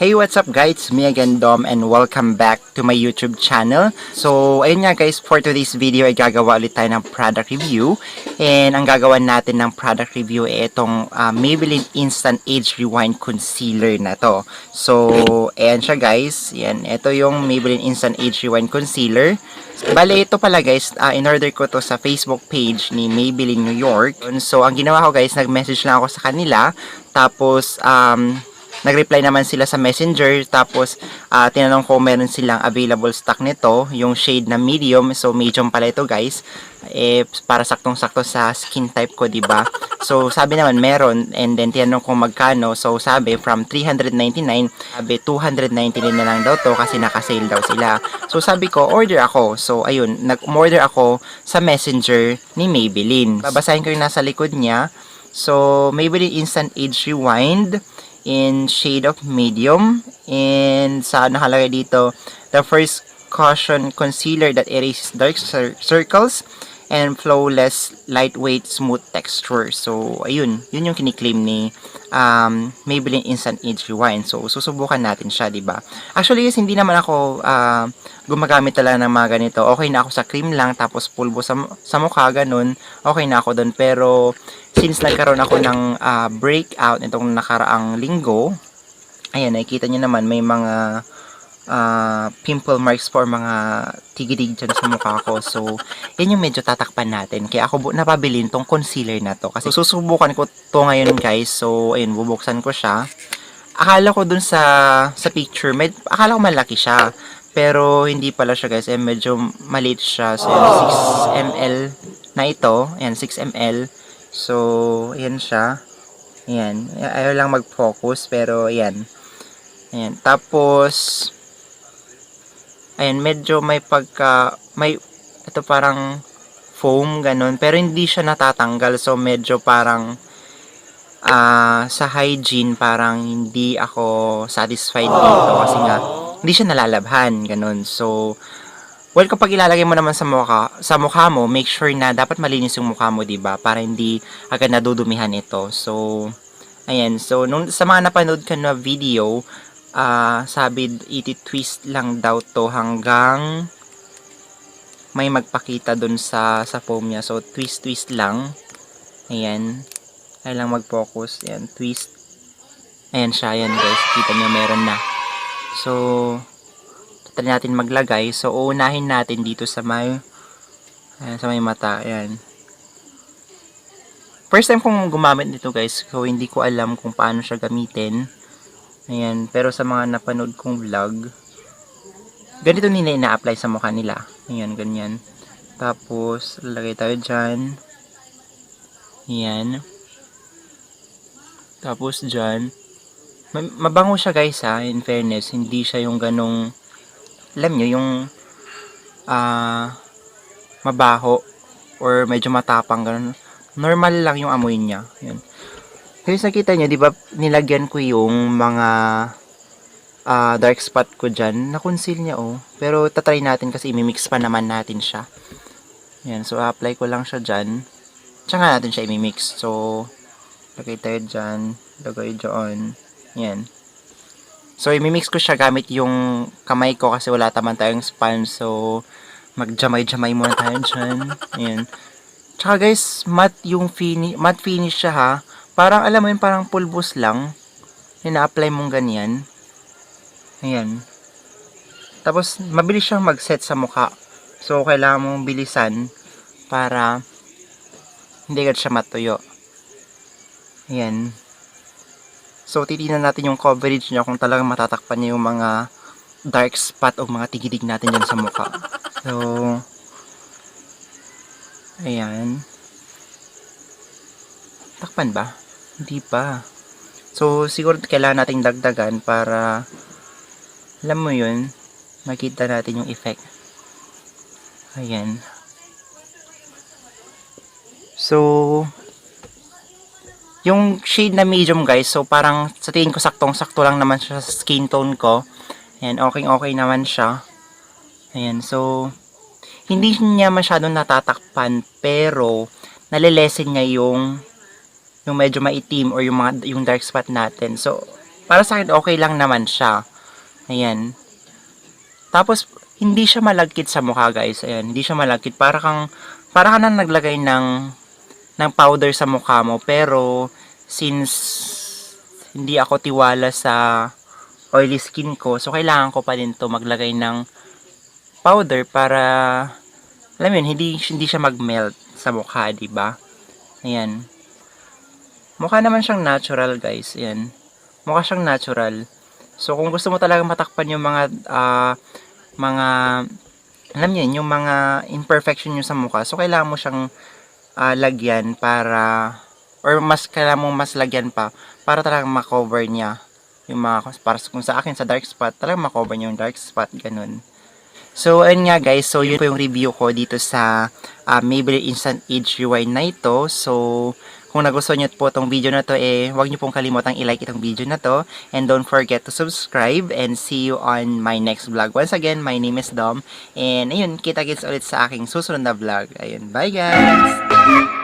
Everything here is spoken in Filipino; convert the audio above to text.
Hey, what's up guys? Me again, Dom, and welcome back to my YouTube channel. So, ayun nga guys, for today's video ay gagawa ulit tayo ng product review. And ang gagawa natin ng product review ay itong Maybelline Instant Age Rewind Concealer na to. So, ayan siya guys. Yan, ito yung Maybelline Instant Age Rewind Concealer. Bale, ito pala guys, in-order ko to sa Facebook page ni Maybelline New York. So, ang ginawa ko guys, nag-message lang ako sa kanila. Tapos, nag-reply naman sila sa messenger, tapos tinanong ko meron silang available stock nito, yung shade na medium, so medium pala ito guys, para saktong-sakto sa skin type ko, diba? So sabi naman meron, and then tinanong ko magkano, so sabi from 399, sabi 299 na lang daw to kasi naka-sale daw sila. So sabi ko, order ako. So ayun, nag-order ako sa messenger ni Maybelline. Babasahin ko yung nasa likod niya. So Maybelline Instant Age Rewind in shade of medium, and sa nakalagay dito, the first caution concealer that erases dark circles and flawless, lightweight, smooth texture. So ayun, yun yung kiniklaim ni Maybelline Instant Age Rewind. So susubukan natin siya, diba? Actually guys, hindi naman ako gumagamit talaga ng mga ganito. Okay na ako sa cream lang, tapos pulbo sa mukha, ganun, okay na ako doon. Pero since nagkaroon ako ng breakout itong nakaraang linggo, ayan, nakikita nyo naman may mga pimple marks for mga tigidig dyan sa mukha ko. So, yan yung medyo tatakpan natin. Kaya ako napabilin tong concealer na to. Kasi susubukan ko to ngayon guys. So, ayun, bubuksan ko siya. Akala ko dun sa picture, akala ko malaki siya. Pero, hindi pala siya guys. Medyo maliit siya. So, 6 ml na ito. Ayan, 6 ml. So, ayan siya. Ayan. Ayaw lang mag-focus. Pero, ayan. Ayan. Tapos, ayan, medyo may ito parang foam, ganun. Pero hindi siya natatanggal. So, medyo parang, sa hygiene, parang hindi ako satisfied dito. Kasi nga, hindi siya nalalabhan, ganun. So, well, kapag ilalagay mo naman sa mukha mo, make sure na dapat malinis yung mukha mo, diba? Para hindi agad nadudumihan ito. So, ayan. So, sa mga napanood ko na video, sabi iti-twist lang daw to hanggang may magpakita dun sa foam niya. So, twist lang. Ayan. Ay lang mag-focus. Ayan, twist. Ayan siya. Ayan guys. Kita nyo, meron na. So, try natin maglagay. So, uunahin natin dito sa may mata. Ayan. First time kong gumamit nito guys. So, hindi ko alam kung paano siya gamitin. Ayan, pero sa mga napanood kong vlog, ganito nila ina-apply sa mukha nila. Ayan, ganyan. Tapos, lalagay tayo dyan. Ayan. Tapos dyan. Mabango siya guys ha, in fairness. Hindi siya yung ganong, alam nyo, yung mabaho or medyo matapang, ganon. Normal lang yung amoy niya. Ayan. Guys, nakita nyo, di ba, nilagyan ko yung mga dark spot ko dyan. Na-conceal niya, oh. Pero, tatry natin kasi imimix pa naman natin siya. Ayan, so, apply ko lang siya dyan. Tsaka natin siya imimix. So, lagay tayo dyan. Lagay dyan. Ayan. So, imimix ko siya gamit yung kamay ko kasi wala taman tayong sponge. So, magjamay-jamay muna tayo dyan. Ayan. Tsaka guys, matte finish siya ha. Parang alam mo yun, parang pulbos lang. Ina-apply mong ganyan. Ayan. Tapos, mabilis siyang mag-set sa mukha. So, kailangan mong bilisan para hindi agad siya matuyo. Ayan. So, titignan natin yung coverage niya kung talagang matatakpan niya yung mga dark spot o mga tigidig natin dyan sa mukha. So, ayan. Takpan ba? Hindi pa. So, siguro kailangan nating dagdagan para, alam mo yun, makita natin yung effect. Ayan. So, yung shade na medium guys, so parang sa tingin ko saktong-sakto lang naman siya sa skin tone ko. Ayan, okay naman siya. Ayan, so, hindi niya masyadong natatakpan, pero, nalilesen niya yung medyo maitim or yung dark spot natin. So, para sa akin okay lang naman siya. Ayan. Tapos, hindi siya malagkit sa mukha, guys. Ayan, hindi siya malagkit. Para ka nang naglagay ng powder sa mukha mo. Pero, since hindi ako tiwala sa oily skin ko, so kailangan ko pa din to maglagay ng powder para, alam mo yun, hindi siya mag-melt sa mukha, di ba? Ayan. Mukha naman siyang natural, guys. Ayan. Mukha siyang natural. So, kung gusto mo talaga matakpan yung mga, alam niyo yun, yung mga imperfection nyo sa mukha, so, kailangan mo siyang lagyan para, or kailangan mo mas lagyan pa, para talagang makover niya yung mga, para kung sa akin, sa dark spot, talagang makover niya yung dark spot, ganun. So, ayun nga guys, so yun po yung review ko dito sa Maybelline Instant Age Rewind na ito. So, kung nagustuhan nyo po itong video na to, huwag nyo pong kalimutang i-like itong video na to. And don't forget to subscribe and see you on my next vlog. Once again, my name is Dom. And ayun, kita-kits ulit sa aking susunod na vlog. Ayun, bye guys!